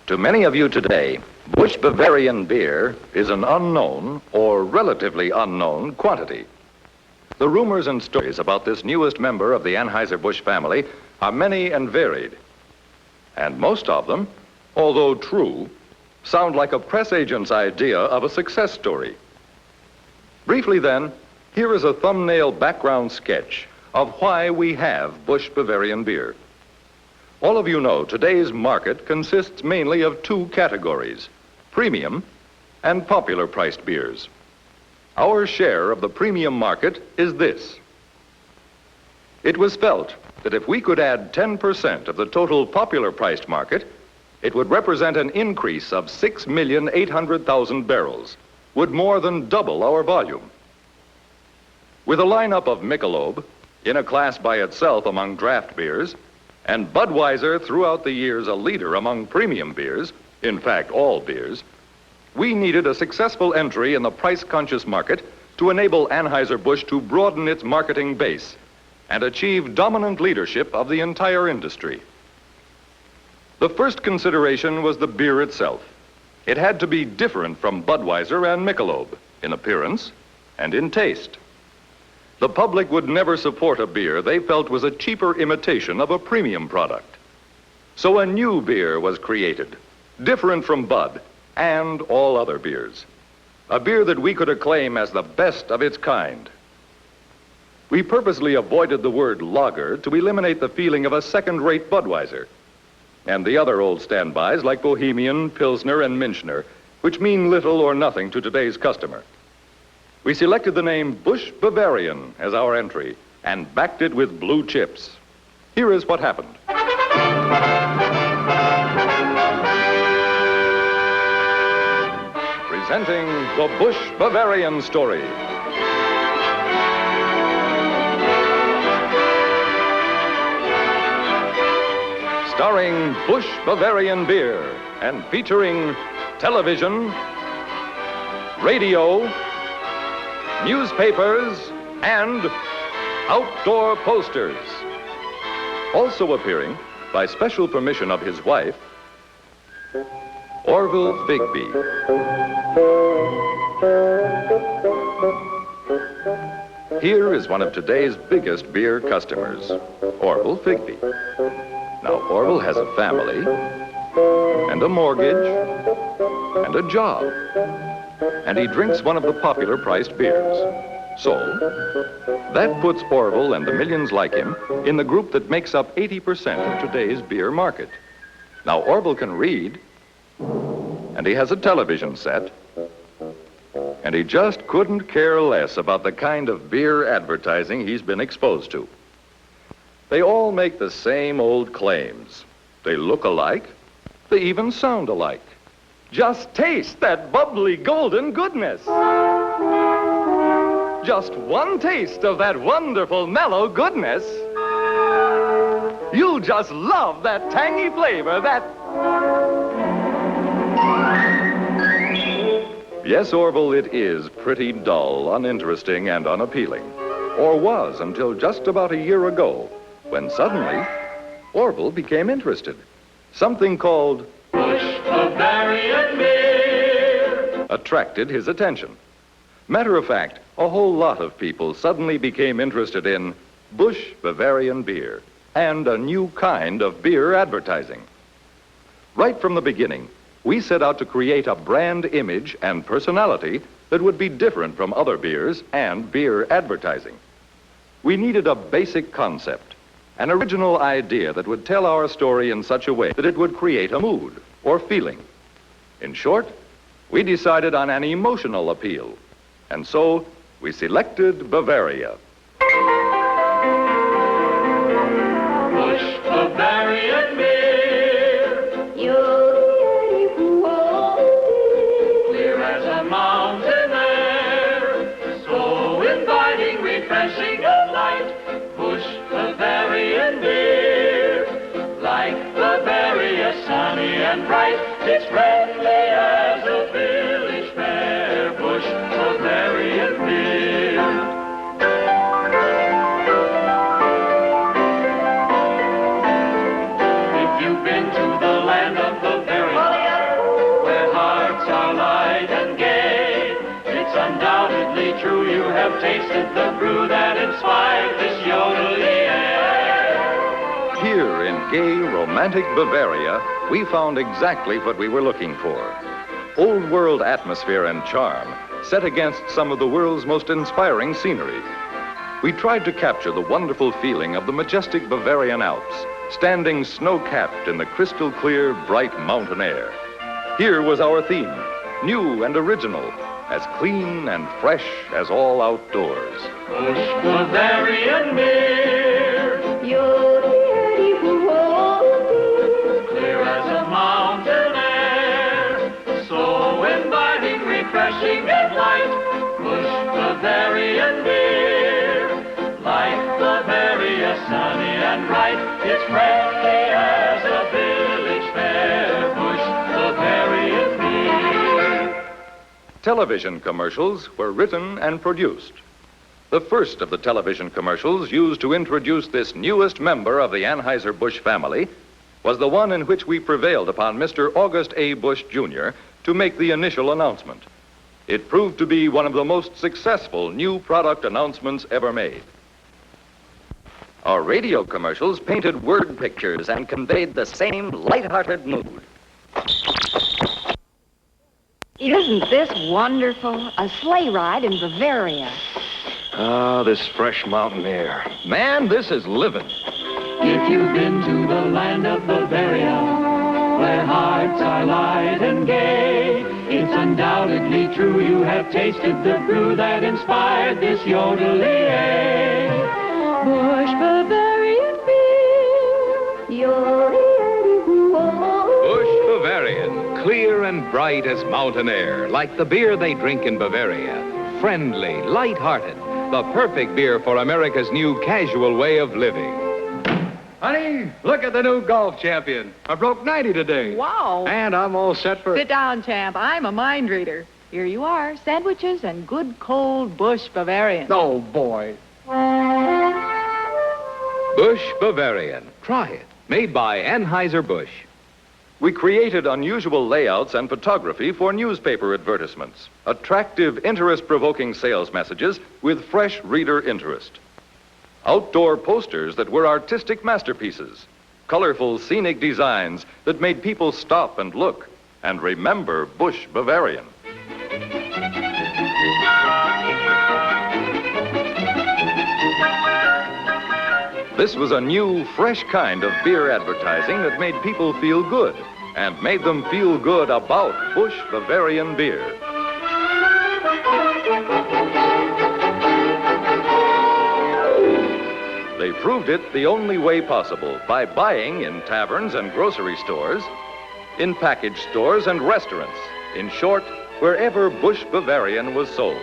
To many of you today, Busch Bavarian beer is an unknown or relatively unknown quantity. The rumors and stories about this newest member of the Anheuser-Busch family are many and varied. And most of them, although true, sound like a press agent's idea of a success story. Briefly then, here is a thumbnail background sketch of why we have Busch Bavarian beer. All of you know today's market consists mainly of two categories, premium and popular priced beers. Our share of the premium market is this. It was felt that if we could add 10% of the total popular priced market, it would represent an increase of 6,800,000 barrels, would more than double our volume. With a lineup of Michelob, in a class by itself among draft beers, and Budweiser throughout the years a leader among premium beers, in fact all beers, we needed a successful entry in the price-conscious market to enable Anheuser-Busch to broaden its marketing base and achieve dominant leadership of the entire industry. The first consideration was the beer itself. It had to be different from Budweiser and Michelob in appearance and in taste. The public would never support a beer they felt was a cheaper imitation of a premium product. So a new beer was created, different from Bud and all other beers. A beer that we could acclaim as the best of its kind. We purposely avoided the word lager to eliminate the feeling of a second-rate Budweiser and the other old standbys like Bohemian, Pilsner, and Münchner, which mean little or nothing to today's customer. We selected the name Busch Bavarian as our entry and backed it with blue chips. Here is what happened. Presenting the Busch Bavarian story. Starring Busch Bavarian beer and featuring television, radio, newspapers, and outdoor posters. Also appearing, by special permission of his wife, Orville Figby. Here is one of today's biggest beer customers, Orville Figby. Now, Orville has a family, and a mortgage, and a job. And he drinks one of the popular priced beers. So, that puts Orville and the millions like him in the group that makes up 80% of today's beer market. Now, Orville can read, and he has a television set, and he just couldn't care less about the kind of beer advertising he's been exposed to. They all make the same old claims. They look alike. They even sound alike. Just taste that bubbly golden goodness. Just one taste of that wonderful mellow goodness. You'll just love that tangy flavor, that... Yes, Orville, it is pretty dull, uninteresting, and unappealing. Or was until just about a year ago, when suddenly Orville became interested. Something called Busch Bavarian beer attracted his attention. Matter of fact, a whole lot of people suddenly became interested in Busch Bavarian beer and a new kind of beer advertising. Right from the beginning, we set out to create a brand image and personality that would be different from other beers and beer advertising. We needed a basic concept, an original idea that would tell our story in such a way that it would create a mood or feeling. In short, we decided on an emotional appeal, and so we selected Bavaria. Busch Bavarian beer, clear as a mountain air, so inviting, refreshing, and light. Busch Bavarian beer, like Bavaria, sunny and bright. It's friendly as a village fair. Busch Bavarian beer. If you've been to the land of Bavaria, brew that inspired this yodel-ee-ay. Here in gay, romantic Bavaria, we found exactly what we were looking for. Old world atmosphere and charm set against some of the world's most inspiring scenery. We tried to capture the wonderful feeling of the majestic Bavarian Alps, standing snow-capped in the crystal clear, bright mountain air. Here was our theme, new and original, as clean and fresh as all outdoors. Busch Bavarian beer, clear as a mountain air, so inviting, refreshing and light. Busch Bavarian beer, like Bavaria, sunny and bright. It's friendly as a village fair. Busch Bavarian beer. Television commercials were written and produced. The first of the television commercials used to introduce this newest member of the Anheuser-Busch family was the one in which we prevailed upon Mr. August A. Busch, Jr. to make the initial announcement. It proved to be one of the most successful new product announcements ever made. Our radio commercials painted word pictures and conveyed the same light-hearted mood. Isn't this wonderful? A sleigh ride in Bavaria. Ah, this fresh mountain air. Man, this is living. If you've been to the land of Bavaria, where hearts are light and gay, it's undoubtedly true you have tasted the brew that inspired this yodel-ee-ay. Busch Bavarian beer, Busch Bavarian, clear and bright as mountain air, like the beer they drink in Bavaria. Friendly, light-hearted, the perfect beer for America's new casual way of living. Honey, look at the new golf champion. I broke 90 today. Wow. And I'm all set for... Sit down, champ. I'm a mind reader. Here you are, sandwiches and good cold Busch Bavarian. Oh, boy. Busch Bavarian. Try it. Made by Anheuser-Busch. We created unusual layouts and photography for newspaper advertisements, attractive, interest-provoking sales messages with fresh reader interest. Outdoor posters that were artistic masterpieces, colorful scenic designs that made people stop and look and remember Busch Bavarian. This was a new, fresh kind of beer advertising that made people feel good and made them feel good about Busch Bavarian beer. They proved it the only way possible, by buying in taverns and grocery stores, in package stores and restaurants, in short, wherever Busch Bavarian was sold.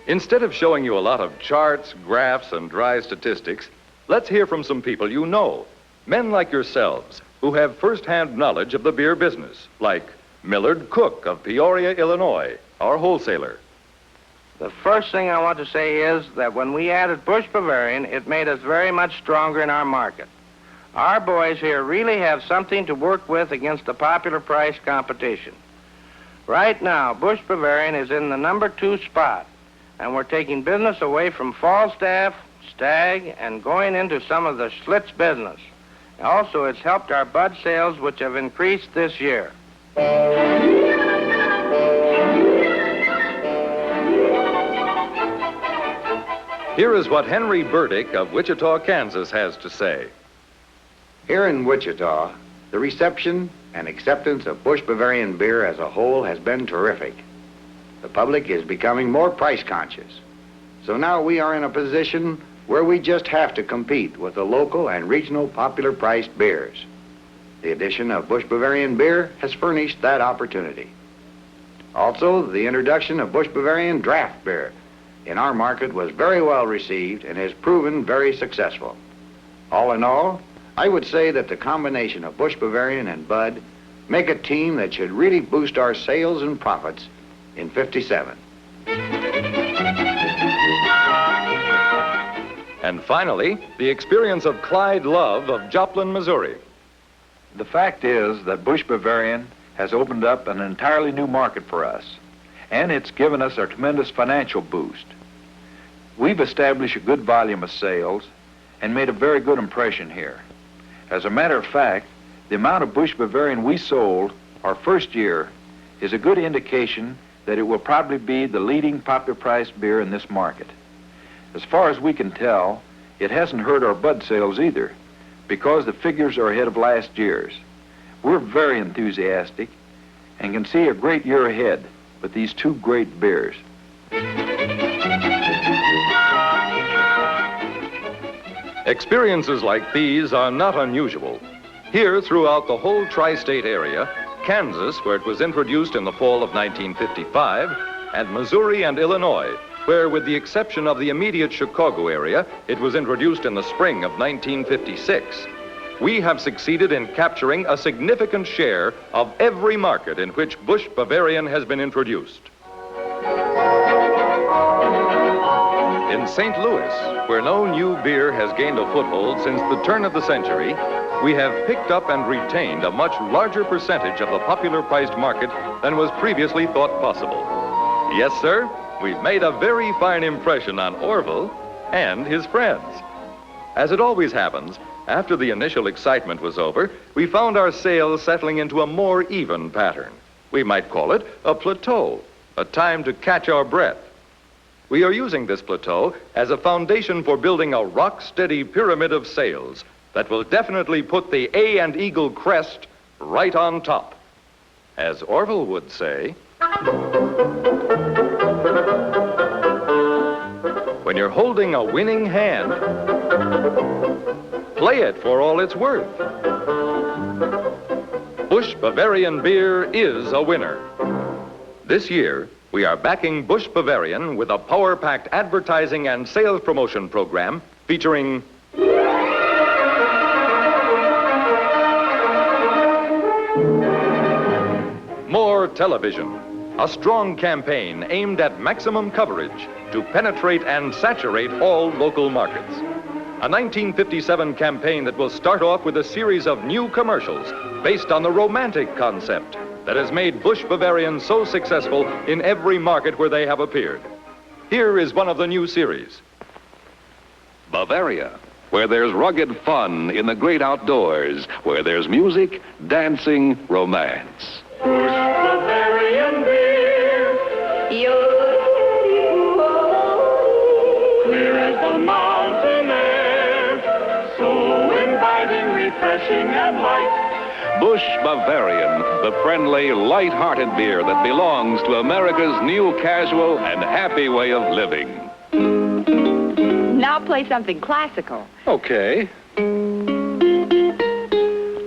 Instead of showing you a lot of charts, graphs, and dry statistics, let's hear from some people you know, men like yourselves, who have first-hand knowledge of the beer business, like Millard Cook of Peoria, Illinois, our wholesaler. The first thing I want to say is that when we added Busch Bavarian, it made us very much stronger in our market. Our boys here really have something to work with against the popular price competition. Right now, Busch Bavarian is in the number 2 spot, and we're taking business away from Falstaff, Stag, and going into some of the Schlitz business. Also, it's helped our bud sales, which have increased this year. Here is what Henry Burdick of Wichita, Kansas has to say. Here in Wichita, the reception and acceptance of Busch Bavarian beer as a whole has been terrific. The public is becoming more price conscious. So now we are in a position where we just have to compete with the local and regional popular priced beers. The addition of Busch Bavarian beer has furnished that opportunity. Also, the introduction of Busch Bavarian draft beer in our market was very well received and has proven very successful. All in all, I would say that the combination of Busch Bavarian and Bud make a team that should really boost our sales and profits in '57. And finally, the experience of Clyde Love of Joplin, Missouri. The fact is that Busch Bavarian has opened up an entirely new market for us, and it's given us a tremendous financial boost. We've established a good volume of sales and made a very good impression here. As a matter of fact, the amount of Busch Bavarian we sold our first year is a good indication that it will probably be the leading popular priced beer in this market. As far as we can tell, it hasn't hurt our bud sales either, because the figures are ahead of last year's. We're very enthusiastic and can see a great year ahead with these two great beers. Experiences like these are not unusual. Here, throughout the whole tri-state area, Kansas, where it was introduced in the fall of 1955, and Missouri and Illinois, where, with the exception of the immediate Chicago area, it was introduced in the spring of 1956, we have succeeded in capturing a significant share of every market in which Busch Bavarian has been introduced. In St. Louis, where no new beer has gained a foothold since the turn of the century, we have picked up and retained a much larger percentage of the popular priced market than was previously thought possible. Yes, sir, we've made a very fine impression on Orville and his friends. As it always happens, after the initial excitement was over, we found our sales settling into a more even pattern. We might call it a plateau, a time to catch our breath. We are using this plateau as a foundation for building a rock-steady pyramid of sales that will definitely put the A and Eagle crest right on top. As Orville would say, when you're holding a winning hand, play it for all it's worth. Busch Bavarian beer is a winner. This year, we are backing Busch Bavarian with a power-packed advertising and sales promotion program featuring more television, a strong campaign aimed at maximum coverage to penetrate and saturate all local markets. A 1957 campaign that will start off with a series of new commercials based on the romantic concept that has made Busch Bavarian so successful in every market where they have appeared. Here is one of the new series. Bavaria, where there's rugged fun in the great outdoors, where there's music, dancing, romance. Busch Bavarian beer, clear as the mountain air, so inviting, refreshing, and light. Busch Bavarian, the friendly, light-hearted beer that belongs to America's new casual and happy way of living. Now play something classical. Okay.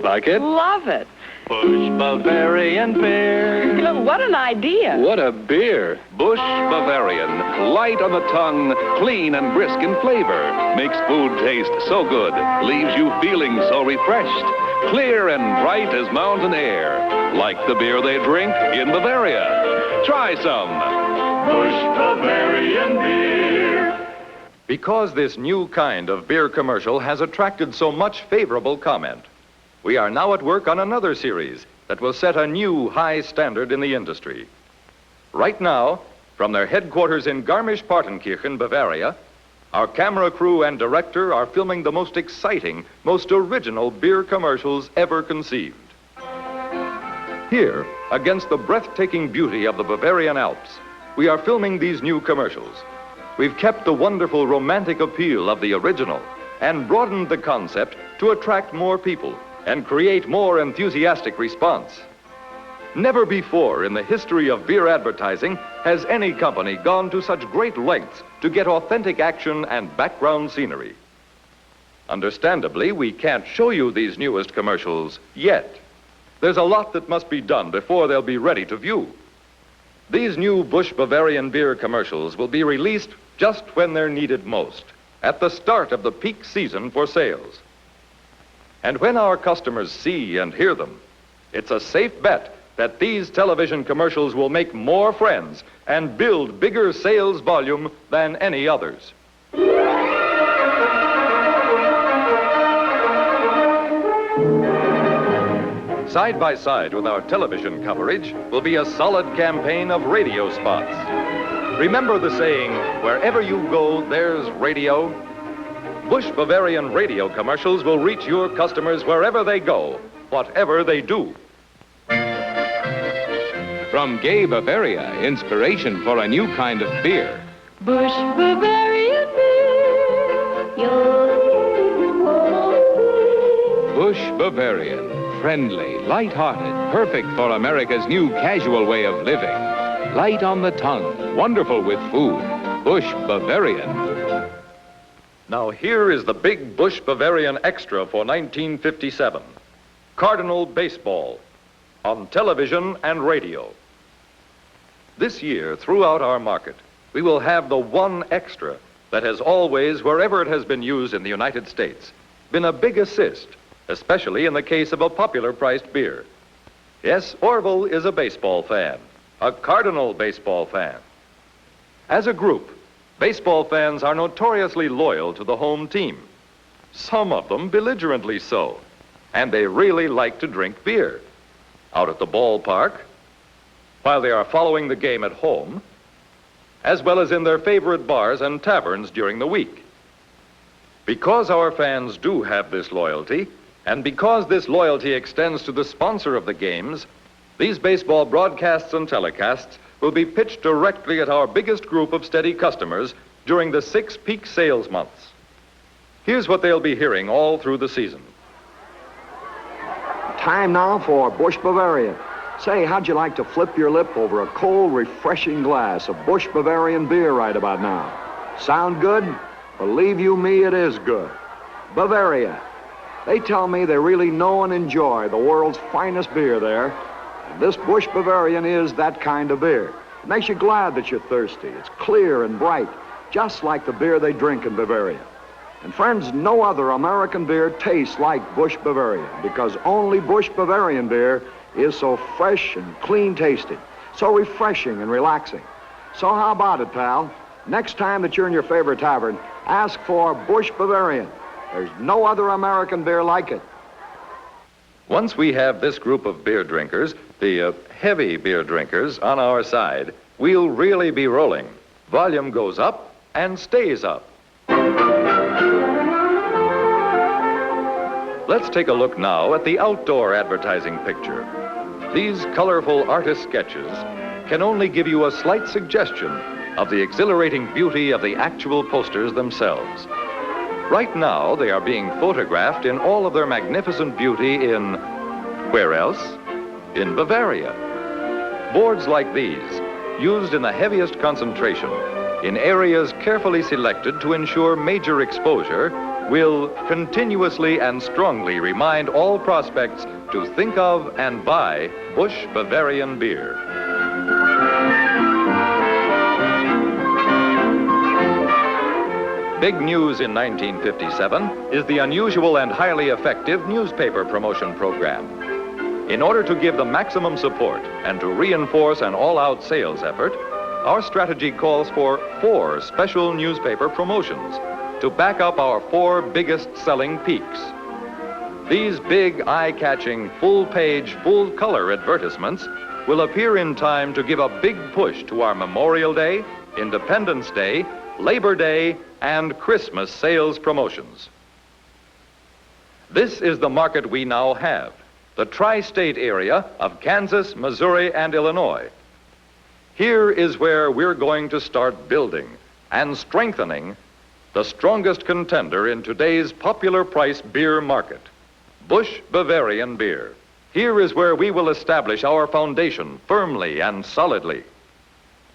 Like it? Love it. Busch Bavarian beer. What an idea. What a beer. Busch Bavarian, light on the tongue, clean and brisk in flavor, makes food taste so good, leaves you feeling so refreshed, clear and bright as mountain air, like the beer they drink in Bavaria. Try some. Busch Bavarian beer. Because this new kind of beer commercial has attracted so much favorable comment, we are now at work on another series that will set a new high standard in the industry. Right now, from their headquarters in Garmisch-Partenkirchen, Bavaria, our camera crew and director are filming the most exciting, most original beer commercials ever conceived. Here, against the breathtaking beauty of the Bavarian Alps, we are filming these new commercials. We've kept the wonderful romantic appeal of the original and broadened the concept to attract more people and create more enthusiastic response. Never before in the history of beer advertising has any company gone to such great lengths to get authentic action and background scenery. Understandably, we can't show you these newest commercials yet. There's a lot that must be done before they'll be ready to view. These new Busch Bavarian beer commercials will be released just when they're needed most, at the start of the peak season for sales. And when our customers see and hear them, it's a safe bet that these television commercials will make more friends and build bigger sales volume than any others. Side by side with our television coverage will be a solid campaign of radio spots. Remember the saying, wherever you go, there's radio? Busch Bavarian radio commercials will reach your customers wherever they go, whatever they do. From gay Bavaria, inspiration for a new kind of beer. Busch Bavarian beer. Busch Bavarian. Friendly, light-hearted, perfect for America's new casual way of living. Light on the tongue, wonderful with food. Busch Bavarian. Now here is the big Busch Bavarian Extra for 1957. Cardinal Baseball on television and radio. This year, throughout our market, we will have the one extra that has always, wherever it has been used in the United States, been a big assist, especially in the case of a popular-priced beer. Yes, Orville is a baseball fan, a Cardinal baseball fan. As a group, baseball fans are notoriously loyal to the home team. Some of them belligerently so, and they really like to drink beer. Out at the ballpark, while they are following the game at home, as well as in their favorite bars and taverns during the week. Because our fans do have this loyalty, and because this loyalty extends to the sponsor of the games, these baseball broadcasts and telecasts will be pitched directly at our biggest group of steady customers during the 6 peak sales months. Here's what they'll be hearing all through the season. Time now for Busch Bavarian. Say, how'd you like to flip your lip over a cold, refreshing glass of Busch Bavarian beer right about now? Sound good? Believe you me, it is good. Bavaria. They tell me they really know and enjoy the world's finest beer there. And this Busch Bavarian is that kind of beer. It makes you glad that you're thirsty. It's clear and bright, just like the beer they drink in Bavaria. And friends, no other American beer tastes like Busch Bavarian, because only Busch Bavarian beer is so fresh and clean tasting, so refreshing and relaxing. So how about it, pal? Next time that you're in your favorite tavern, ask for Busch Bavarian. There's no other American beer like it. Once we have this group of beer drinkers, the heavy beer drinkers, on our side, we'll really be rolling. Volume goes up and stays up. Let's take a look now at the outdoor advertising picture. These colorful artist sketches can only give you a slight suggestion of the exhilarating beauty of the actual posters themselves. Right now, they are being photographed in all of their magnificent beauty in, where else? In Bavaria. Boards like these, used in the heaviest concentration, in areas carefully selected to ensure major exposure, will continuously and strongly remind all prospects to think of and buy Busch Bavarian beer. Big news in 1957 is the unusual and highly effective newspaper promotion program. In order to give the maximum support and to reinforce an all-out sales effort, our strategy calls for 4 special newspaper promotions to back up our 4 biggest selling peaks. These big, eye-catching, full-page, full-color advertisements will appear in time to give a big push to our Memorial Day, Independence Day, Labor Day, and Christmas sales promotions. This is the market we now have, the tri-state area of Kansas, Missouri, and Illinois. Here is where we're going to start building and strengthening the strongest contender in today's popular price beer market, Busch Bavarian beer. Here is where we will establish our foundation firmly and solidly.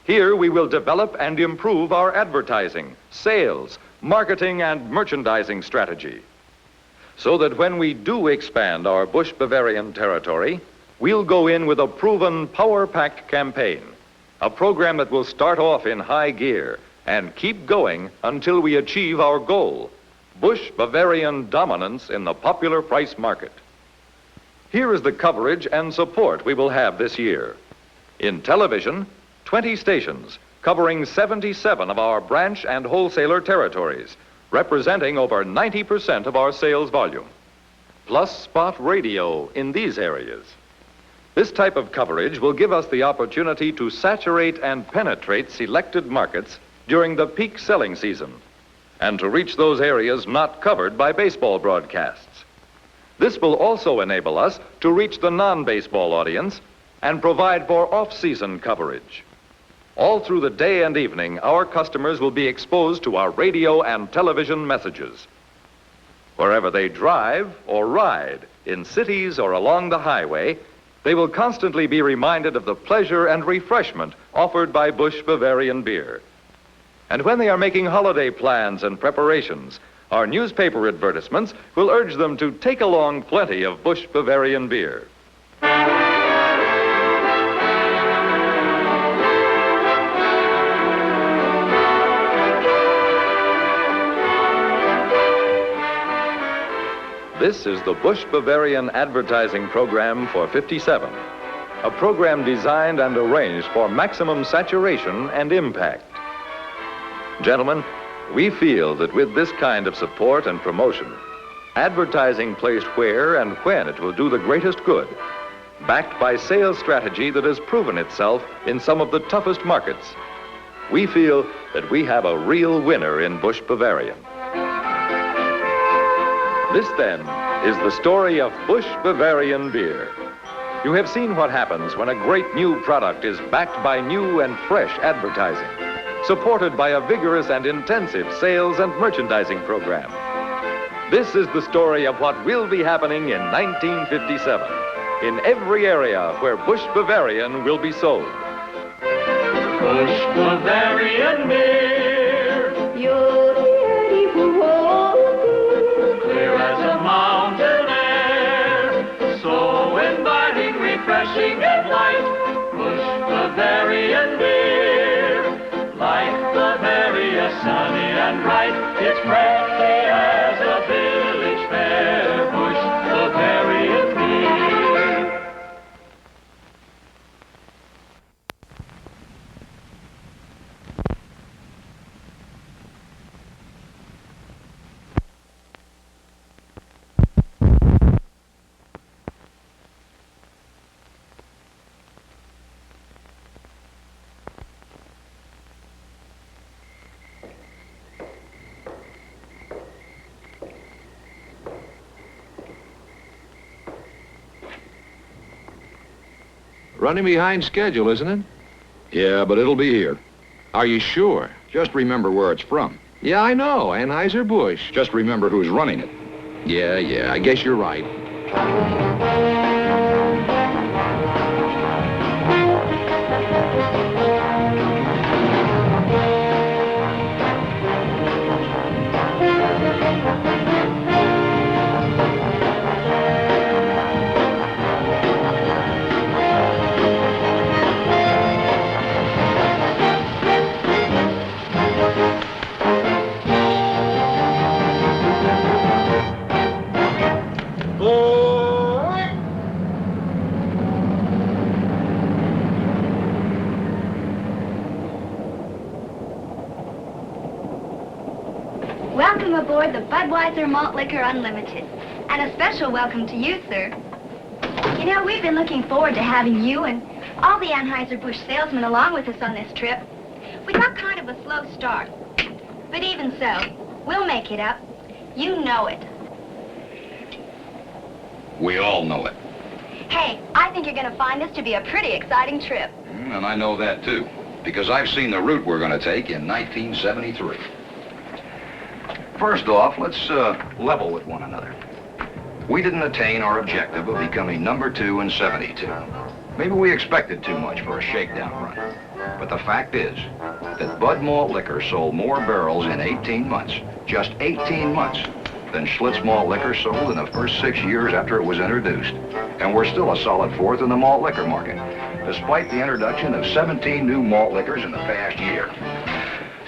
Here we will develop and improve our advertising, sales, marketing, and merchandising strategy, so that when we do expand our Busch Bavarian territory, we'll go in with a proven power-packed campaign, a program that will start off in high gear and keep going until we achieve our goal, Busch Bavarian dominance in the popular price market. Here is the coverage and support we will have this year. In television, 20 stations covering 77 of our branch and wholesaler territories, representing over 90% of our sales volume, plus spot radio in these areas. This type of coverage will give us the opportunity to saturate and penetrate selected markets during the peak selling season and to reach those areas not covered by baseball broadcasts. This will also enable us to reach the non-baseball audience and provide for off-season coverage. All through the day and evening, our customers will be exposed to our radio and television messages. Wherever they drive or ride, in cities or along the highway, they will constantly be reminded of the pleasure and refreshment offered by Busch Bavarian beer. And when they are making holiday plans and preparations, our newspaper advertisements will urge them to take along plenty of Busch Bavarian beer. This is the Busch Bavarian advertising program for 57, a program designed and arranged for maximum saturation and impact. Gentlemen, we feel that with this kind of support and promotion, advertising placed where and when it will do the greatest good, backed by sales strategy that has proven itself in some of the toughest markets, we feel that we have a real winner in Busch Bavarian. This, then, is the story of Busch Bavarian beer. You have seen what happens when a great new product is backed by new and fresh advertising, supported by a vigorous and intensive sales and merchandising program. This is the story of what will be happening in 1957 in every area where Busch Bavarian will be sold. Busch Bavarian beer. Clear as a mountain air, so inviting, refreshing and light. Busch Bavarian beer, like Bavaria, sunny and bright. It's friendly as a village fair. Busch Bavarian beer. Running behind schedule, isn't it? Yeah, but it'll be here. Are you sure? Just remember where it's from. Yeah, I know. Anheuser-Busch. Just remember who's running it. Yeah, I guess you're right. Welcome aboard the Budweiser Malt Liquor Unlimited. And a special welcome to you, sir. You know, we've been looking forward to having you and all the Anheuser-Busch salesmen along with us on this trip. We got kind of a slow start. But even so, we'll make it up. You know it. We all know it. Hey, I think you're going to find this to be a pretty exciting trip. And I know that, too, because I've seen the route we're going to take in 1973. First off, let's level with one another. We didn't attain our objective of becoming number 2 in 72. Maybe we expected too much for a shakedown run. But the fact is that Bud Malt Liquor sold more barrels in 18 months, just 18 months, than Schlitz Malt Liquor sold in the first 6 years after it was introduced. And we're still a solid fourth in the malt liquor market, despite the introduction of 17 new malt liquors in the past year.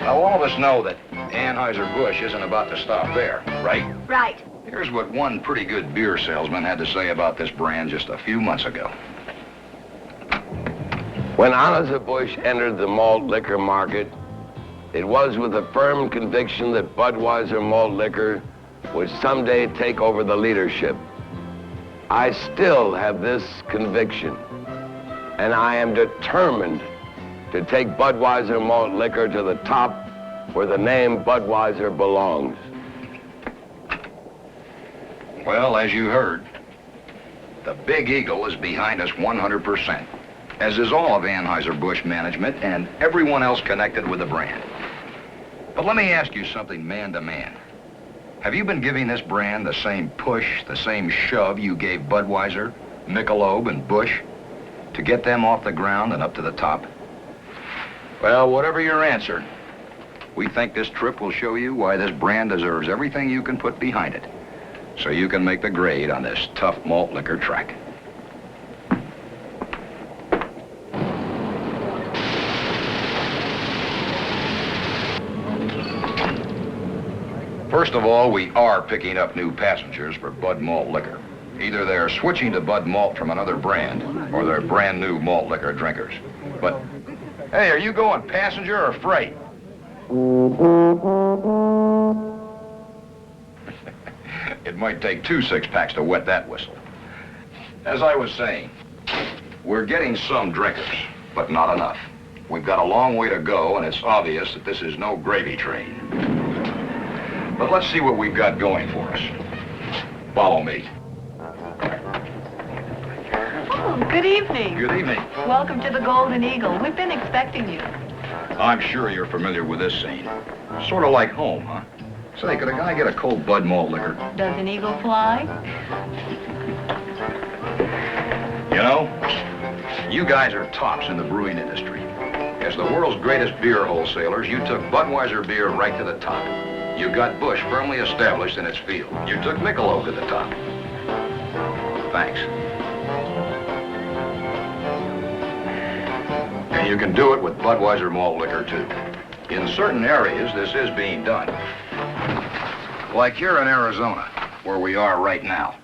Now, all of us know that Anheuser-Busch isn't about to stop there, right? Right. Here's what one pretty good beer salesman had to say about this brand just a few months ago. When Anheuser-Busch entered the malt liquor market, it was with a firm conviction that Budweiser Malt Liquor would someday take over the leadership. I still have this conviction, and I am determined to take Budweiser malt liquor to the top where the name Budweiser belongs. Well, as you heard, the Big Eagle is behind us 100%, as is all of Anheuser-Busch management and everyone else connected with the brand. But let me ask you something man to man. Have you been giving this brand the same push, the same shove you gave Budweiser, Michelob, and Busch to get them off the ground and up to the top? Well, whatever your answer, we think this trip will show you why this brand deserves everything you can put behind it, so you can make the grade on this tough malt liquor track. First of all, we are picking up new passengers for Bud Malt Liquor. Either they're switching to Bud Malt from another brand, or they're brand new malt liquor drinkers. But, hey, are you going passenger or freight? It might take 2 six-packs to wet that whistle. As I was saying, we're getting some drinkers, but not enough. We've got a long way to go, and it's obvious that this is no gravy train. But let's see what we've got going for us. Follow me. Oh, good evening. Good evening. Welcome to the Golden Eagle. We've been expecting you. I'm sure you're familiar with this scene. Sort of like home, huh? Say, could a guy get a cold Bud Malt Liquor? Does an eagle fly? You know, you guys are tops in the brewing industry. As the world's greatest beer wholesalers, you took Budweiser beer right to the top. You got Busch firmly established in its field. You took Michelob to the top. Thanks. And you can do it with Budweiser malt liquor, too. In certain areas, this is being done. Like here in Arizona, where we are right now.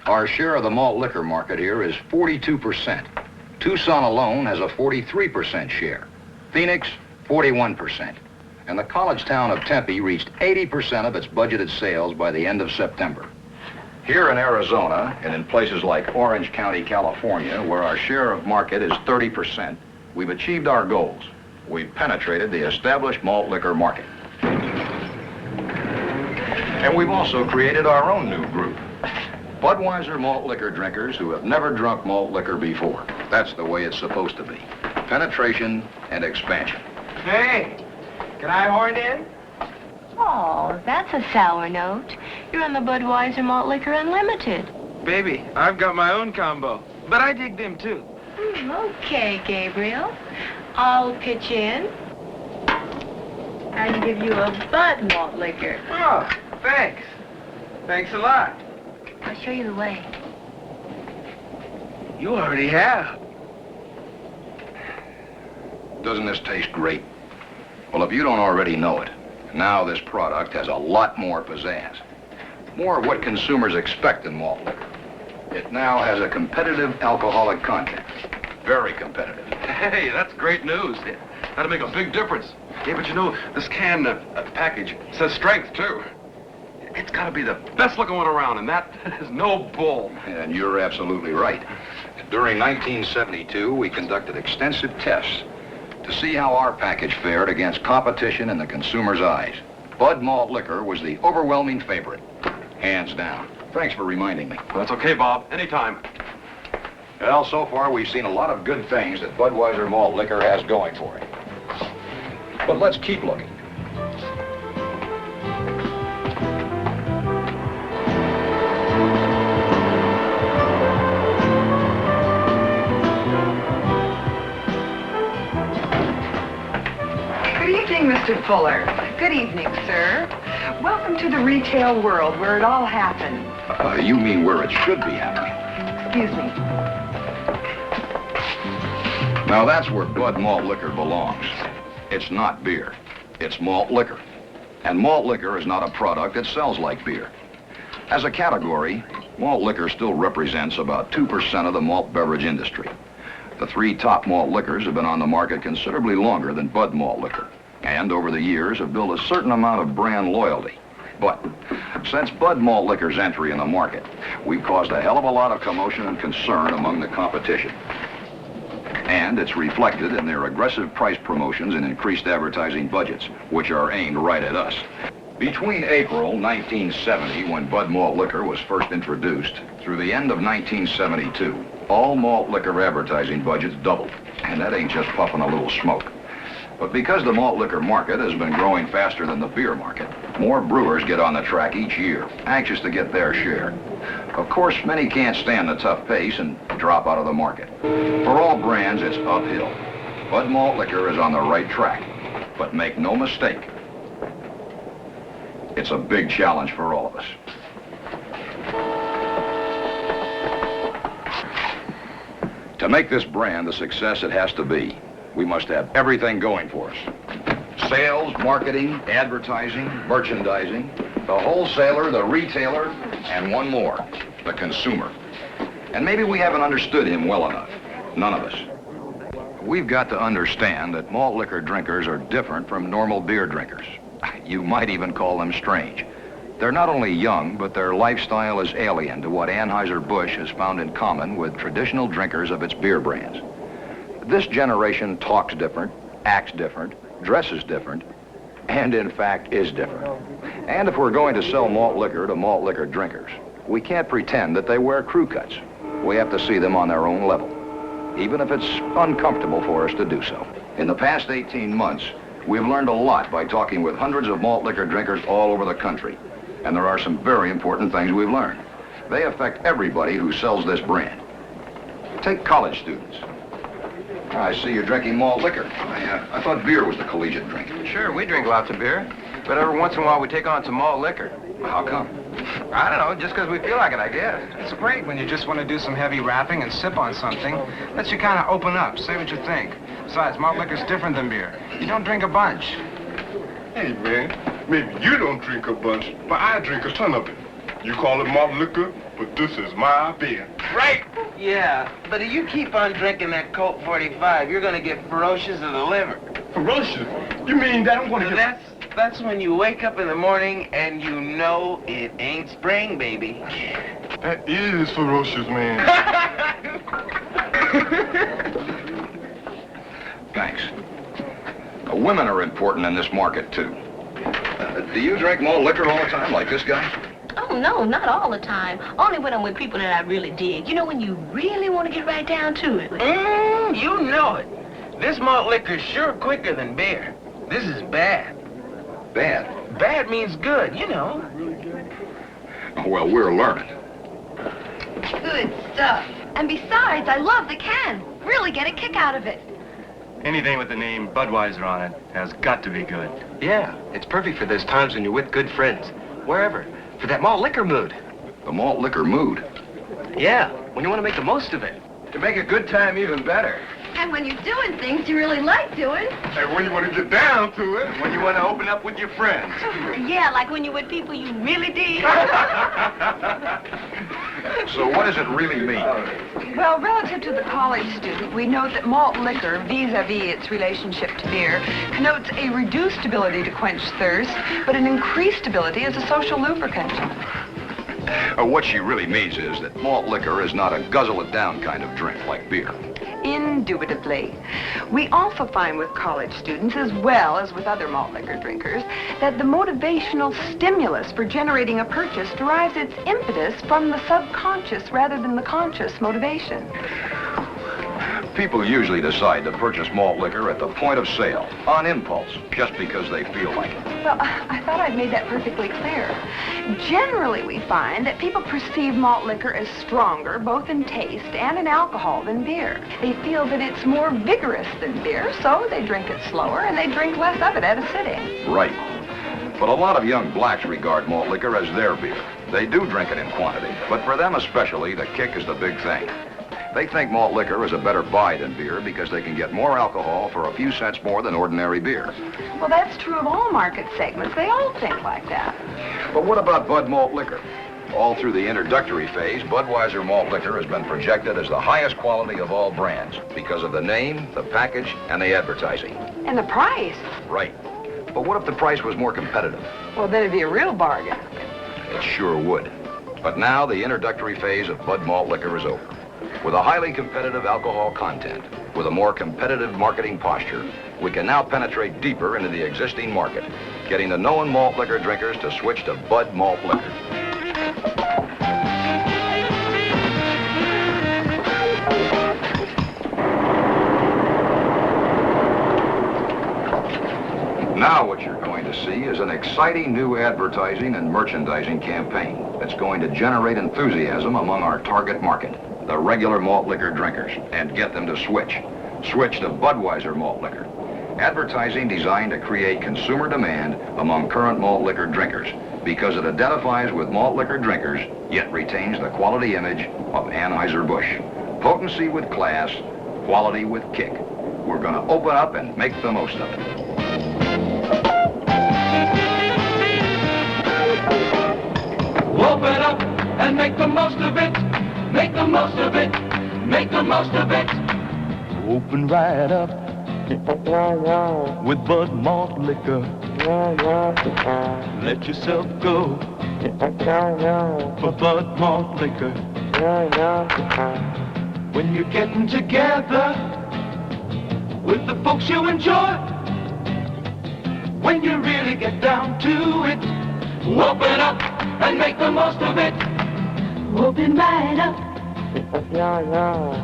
Our share of the malt liquor market here is 42%. Tucson alone has a 43% share. Phoenix, 41%. And the college town of Tempe reached 80% of its budgeted sales by the end of September. Here in Arizona, and in places like Orange County, California, where our share of market is 30%, we've achieved our goals. We've penetrated the established malt liquor market. And we've also created our own new group. Budweiser malt liquor drinkers who have never drunk malt liquor before. That's the way it's supposed to be. Penetration and expansion. Hey, can I horn in? Oh, that's a sour note. You're on the Budweiser Malt Liquor Unlimited. Baby, I've got my own combo, but I dig them too. Okay, Gabriel. I'll pitch in and give you a Bud Malt Liquor. Oh, thanks. Thanks a lot. I'll show you the way. You already have. Doesn't this taste great? Well, if you don't already know it, now this product has a lot more pizzazz. More of what consumers expect in malt liquor. It now has a competitive alcoholic content. Very competitive. Hey, that's great news. That'll make a big difference. Yeah, but you know, this can package says strength, too. It's got to be the best looking one around, and that is no bull. And you're absolutely right. During 1972, we conducted extensive tests to see how our package fared against competition in the consumer's eyes. Bud Malt Liquor was the overwhelming favorite, hands down. Thanks for reminding me. Well, that's okay, Bob. Anytime. Well, so far we've seen a lot of good things that Budweiser Malt Liquor has going for it. But let's keep looking. Good evening, Mr. Fuller. Good evening, sir. Welcome to the retail world where it all happens. You mean where it should be happening? Excuse me. Now that's where Bud Malt Liquor belongs. It's not beer. It's malt liquor. And malt liquor is not a product that sells like beer. As a category, malt liquor still represents about 2% of the malt beverage industry. The 3 top malt liquors have been on the market considerably longer than Bud Malt Liquor, and over the years have built a certain amount of brand loyalty But since Bud Malt Liquor's entry in the market, we've caused a hell of a lot of commotion and concern among the competition. And it's reflected in their aggressive price promotions and increased advertising budgets, which are aimed right at us. Between April 1970, when Bud Malt Liquor was first introduced, through the end of 1972, all malt liquor advertising budgets doubled. And that ain't just puffing a little smoke. But because the malt liquor market has been growing faster than the beer market, more brewers get on the track each year, anxious to get their share. Of course, many can't stand the tough pace and drop out of the market. For all brands, it's uphill. Bud Malt Liquor is on the right track. But make no mistake, it's a big challenge for all of us. To make this brand the success it has to be, we must have everything going for us. Sales, marketing, advertising, merchandising, the wholesaler, the retailer, and one more, the consumer. And maybe we haven't understood him well enough. None of us. We've got to understand that malt liquor drinkers are different from normal beer drinkers. You might even call them strange. They're not only young, but their lifestyle is alien to what Anheuser-Busch has found in common with traditional drinkers of its beer brands. This generation talks different, acts different, dresses different, and in fact is different. And if we're going to sell malt liquor to malt liquor drinkers, we can't pretend that they wear crew cuts. We have to see them on their own level, even if it's uncomfortable for us to do so. In the past 18 months, we've learned a lot by talking with hundreds of malt liquor drinkers all over the country. And there are some very important things we've learned. They affect everybody who sells this brand. Take college students. I see you're drinking malt liquor. I thought beer was the collegiate drink. Sure, we drink lots of beer, but every once in a while we take on some malt liquor. How come? I don't know, just because we feel like it, I guess. It's great when you just want to do some heavy rapping and sip on something. Lets you kind of open up, say what you think. Besides, malt liquor's different than beer. You don't drink a bunch. Hey, man, maybe you don't drink a bunch, but I drink a ton of it. You call it malt liquor, but this is my beer. Right? Yeah, but if you keep on drinking that Colt 45, you're going to get ferocious of the liver. Ferocious? You mean that I'm going to get... That's when you wake up in the morning and you know it ain't spring, baby. That is ferocious, man. Thanks. Women are important in this market, too. Do you drink malt liquor all the time, like this guy? Oh, no, not all the time. Only when I'm with people that I really dig. You know, when you really want to get right down to it. You know it. This malt liquor's sure quicker than beer. This is bad. Bad? Bad means good, you know. Well, we're learning. Good stuff. And besides, I love the can. Really get a kick out of it. Anything with the name Budweiser on it has got to be good. Yeah, it's perfect for those times when you're with good friends. Wherever. For that malt liquor mood. The malt liquor mood? Yeah, when you want to make the most of it. To make a good time even better. And when you're doing things you really like doing. And when you want to get down to it. When you want to open up with your friends. Yeah, like when you're with people you really dig. So what does it really mean? Well, relative to the college student, we note that malt liquor, vis-a-vis its relationship to beer, connotes a reduced ability to quench thirst, but an increased ability as a social lubricant. What she really means is that malt liquor is not a guzzle-it-down kind of drink like beer. Indubitably. We also find with college students, as well as with other malt liquor drinkers, that the motivational stimulus for generating a purchase derives its impetus from the subconscious rather than the conscious motivation. People usually decide to purchase malt liquor at the point of sale, on impulse, just because they feel like it. Well, I thought I'd made that perfectly clear. Generally, we find that people perceive malt liquor as stronger, both in taste and in alcohol, than beer. They feel that it's more vigorous than beer, so they drink it slower, and they drink less of it at a sitting. Right. But a lot of young blacks regard malt liquor as their beer. They do drink it in quantity, but for them especially, the kick is the big thing. They think malt liquor is a better buy than beer because they can get more alcohol for a few cents more than ordinary beer. Well, that's true of all market segments. They all think like that. But what about Bud Malt Liquor? All through the introductory phase, Budweiser Malt Liquor has been projected as the highest quality of all brands because of the name, the package, and the advertising. And the price. Right. But what if the price was more competitive? Well, then it'd be a real bargain. It sure would. But now the introductory phase of Bud Malt Liquor is over. With a highly competitive alcohol content, with a more competitive marketing posture, we can now penetrate deeper into the existing market, getting the known malt liquor drinkers to switch to Bud Malt Liquor. Now what you're going to see is an exciting new advertising and merchandising campaign that's going to generate enthusiasm among our target market, the regular malt liquor drinkers, and get them to switch to Budweiser malt liquor. Advertising designed to create consumer demand among current malt liquor drinkers because it identifies with malt liquor drinkers, yet retains the quality image of Anheuser-Busch. Potency with class, quality with kick. We're going to open up and make the most of it. Open up and make the most of it. Make the most of it. Make the most of it. Open right up with Bud Malt Liquor. Let yourself go for Bud Malt Liquor. When you're getting together with the folks you enjoy, when you really get down to it, Open up and make the most of it. Open right up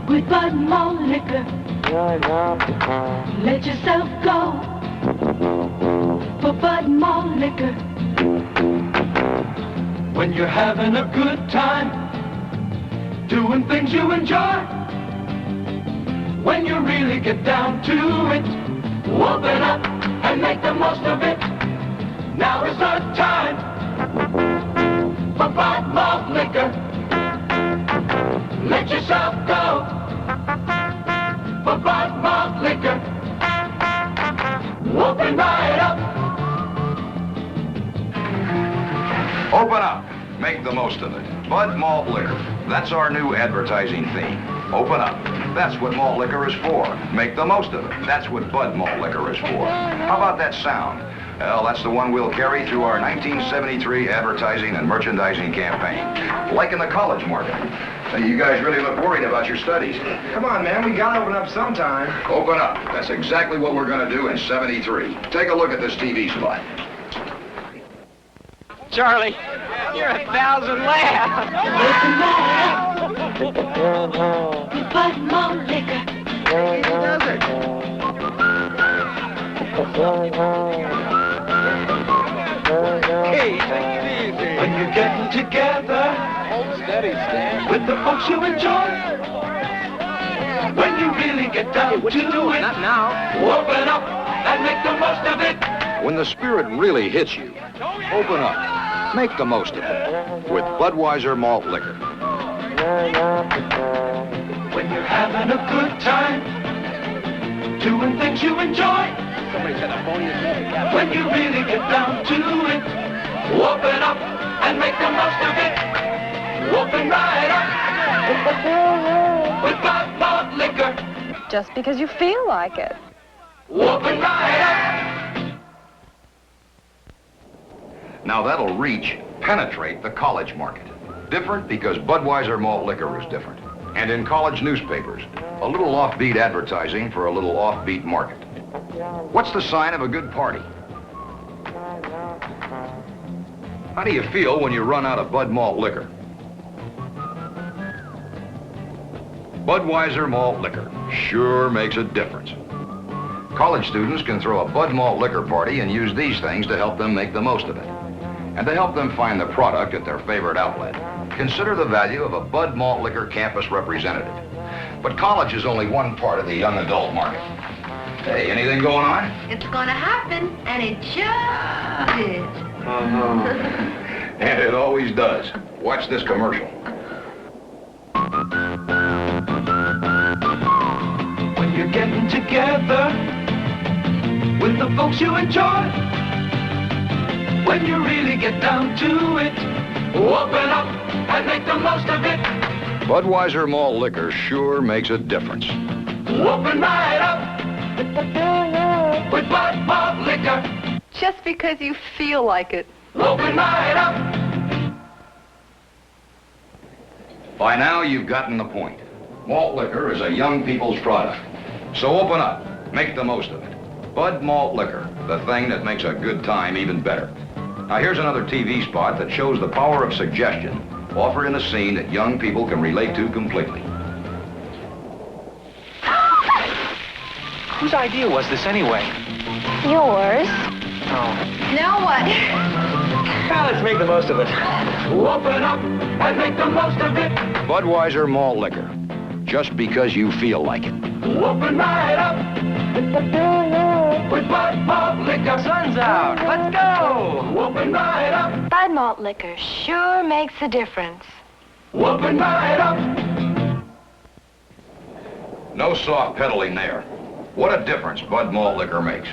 with Bud Malt Liquor. Let yourself go for Bud Malt Liquor. When you're having a good time, doing things you enjoy, when you really get down to it, open up and make the most of it. Now is our time for Bud Malt Liquor. Let yourself go for Bud Malt Liquor. Open right up. Open up. Make the most of it. Bud Malt Liquor. That's our new advertising theme. Open up. That's what malt liquor is for. Make the most of it. That's what Bud Malt Liquor is for. How about that sound? Well, that's the one we'll carry through our 1973 advertising and merchandising campaign. Like in the college market. Hey, you guys really look worried about your studies. Come on, man, we gotta open up sometime. Open up. That's exactly what we're gonna do in 73. Take a look at this TV spot. Charlie, you're 1,000 laughs. Bud Malt Liquor. He does it. Hey, take it easy. When you're getting together Hold steady, Stan. with the folks you enjoy, when you really get down What you doing? to Not it, now. open up and make the most of it. When the spirit really hits you, open up. Make the most of it. With Budweiser Malt Liquor. When you're having a good time, doing things you enjoy, Somebody said a phony is when you really get down to it, open up and make the most of it. Open right up with Bud Malt Liquor. Just because you feel like it. Open right up. Now that'll penetrate the college market. Different because Budweiser Malt Liquor is different. And in college newspapers, a little offbeat advertising for a little offbeat market. What's the sign of a good party? How do you feel when you run out of Bud Malt Liquor? Budweiser Malt Liquor sure makes a difference. College students can throw a Bud Malt Liquor party and use these things to help them make the most of it. And to help them find the product at their favorite outlet, consider the value of a Bud Malt Liquor campus representative. But college is only one part of the young adult market. Hey, anything going on? It's gonna happen, and it just did. And it always does. Watch this commercial. When you're getting together with the folks you enjoy, when you really get down to it, open up and make the most of it. Budweiser Malt Liquor sure makes a difference. Open right up with Bud Malt Liquor. Just because you feel like it. Open right up. By now, you've gotten the point. Malt liquor is a young people's product. So open up. Make the most of it. Bud Malt Liquor, the thing that makes a good time even better. Now, here's another TV spot that shows the power of suggestion offered in a scene that young people can relate to completely. Whose idea was this anyway? Yours. Oh. Now what? Well, let's make the most of it. Open up and make the most of it. Budweiser Malt Liquor, just because you feel like it. Open right up. With Bud Malt Liquor. Sun's out. Let's go. Open right up. Bud Malt Liquor sure makes a difference. Open right up. No soft pedaling there. What a difference Bud Malt Liquor makes.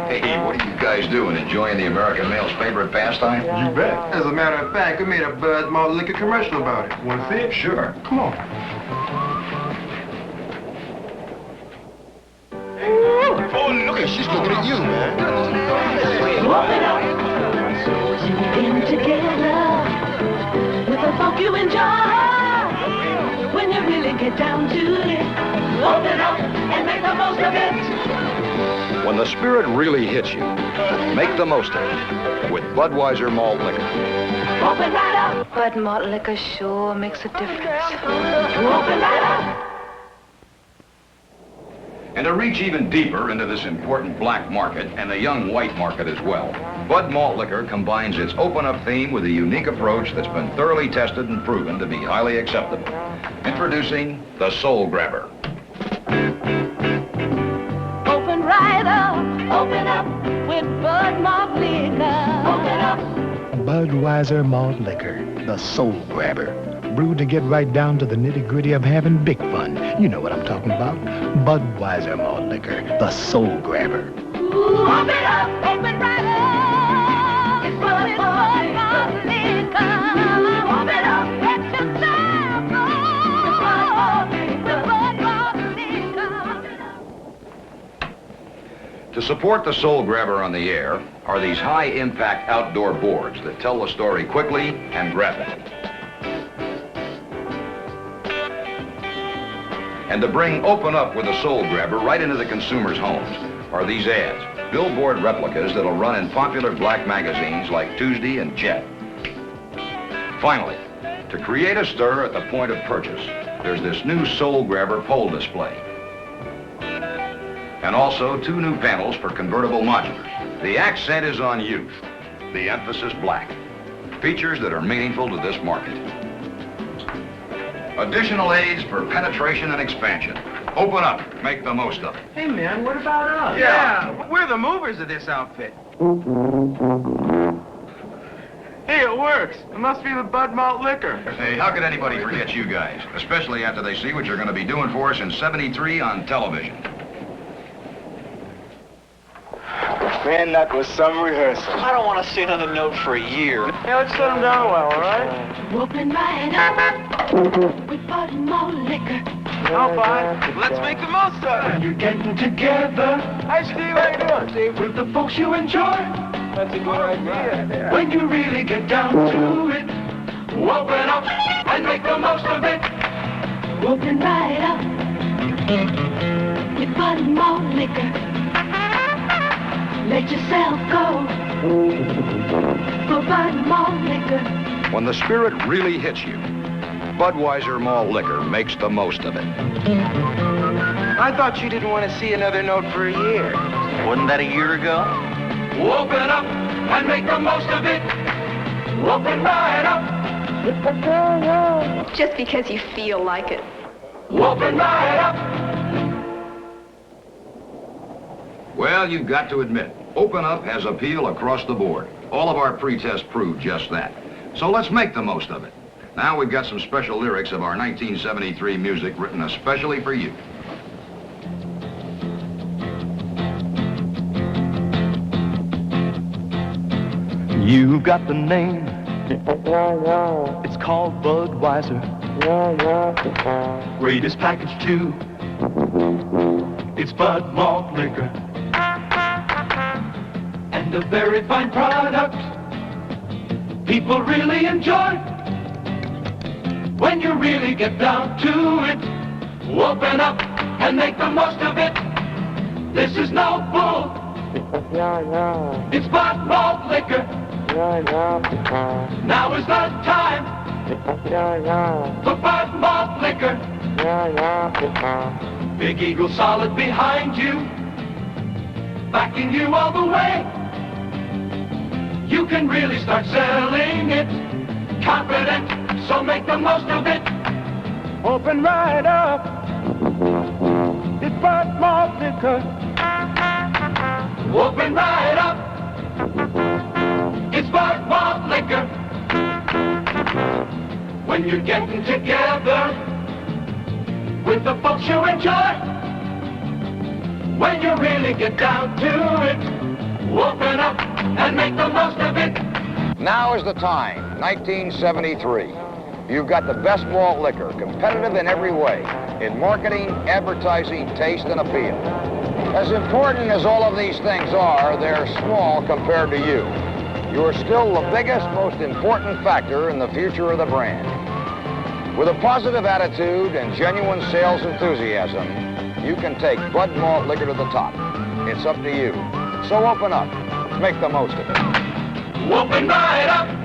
Hey, what are you guys doing? Enjoying the American male's favorite pastime? You bet. As a matter of fact, we made a Bud Malt Liquor commercial about it. Want to see it? Sure. Come on. Oh, look at she's looking at you, man. Open up. So you've been together with the folk you enjoy. When you really get down to it, open up and make the most of it. When the spirit really hits you, make the most of it with Budweiser Malt Liquor. Open right up. Bud Malt Liquor sure makes a difference. Open right up. And to reach even deeper into this important black market and the young white market as well, Bud Malt Liquor combines its open-up theme with a unique approach that's been thoroughly tested and proven to be highly acceptable. Introducing the Soul Grabber. Open right up. Open up with Bud Malt Liquor. Open up. Budweiser Malt Liquor, the Soul Grabber. Brewed to get right down to the nitty-gritty of having big fun. You know what I'm talking about. Budweiser Malt Liquor, the Soul Grabber. Open up, open right up. It's Bud Malt Liquor. Open up, let yourself go. With Bud Malt Liquor. To support the Soul Grabber on the air are these high-impact outdoor boards that tell the story quickly and rapidly. And to bring Open Up with the Soul Grabber right into the consumers' homes are these ads, billboard replicas that'll run in popular black magazines like Tuesday and Jet. Finally, to create a stir at the point of purchase, there's this new Soul Grabber pole display. And also 2 new panels for convertible modulars. The accent is on youth, the emphasis black. Features that are meaningful to this market. Additional aids for penetration and expansion. Open up, make the most of it. Hey, man, what about us? Yeah. We're the movers of this outfit. Hey, it works. It must be the Bud Malt Liquor. Hey, how could anybody forget you guys? Especially after they see what you're going to be doing for us in '73 on television. Man, that was some rehearsal. I don't want to see another note for a year. Yeah, let's set them down well, all right? Open right up with Bud Malt Liquor. How fine. Let's make the most of it. You're getting together. Hi, Steve. How you doing, Steve? With the folks you enjoy. That's a good idea. When you really get down to it, open up and make the most of it. Open right up with Bud Malt Liquor. Let yourself go for Bud Malt Liquor. When the spirit really hits you, Budweiser Malt Liquor makes the most of it. I thought you didn't want to see another note for a year. Wasn't that a year ago? Open up and make the most of it. Open right up. Just because you feel like it. Open right up. Well, you've got to admit, Open Up has appeal across the board. All of our pre-tests prove just that. So let's make the most of it. Now we've got some special lyrics of our 1973 music written especially for you. You've got the name. It's called Budweiser. Greatest package too. It's Bud Malt Liquor. And a very fine product people really enjoy. When you really get down to it, open up and make the most of it. This is no bull. It's Bud Malt Liquor. Now is the time for Bud Malt Liquor. Big Eagle solid behind you, backing you all the way. You can really start selling it, confident, so make the most of it. Open right up. It's Bud Malt Liquor. Open right up. It's Bud Malt Liquor. When you're getting together with the folks you enjoy, when you really get down to it, open up and make the most of it. Now is the time, 1973. You've got the best malt liquor, competitive in every way, in marketing, advertising, taste, and appeal. As important as all of these things are, they're small compared to you. You are still the biggest, most important factor in the future of the brand. With a positive attitude and genuine sales enthusiasm, you can take Bud Malt Liquor to the top. It's up to you. So open up. Make the most of it. Open right up.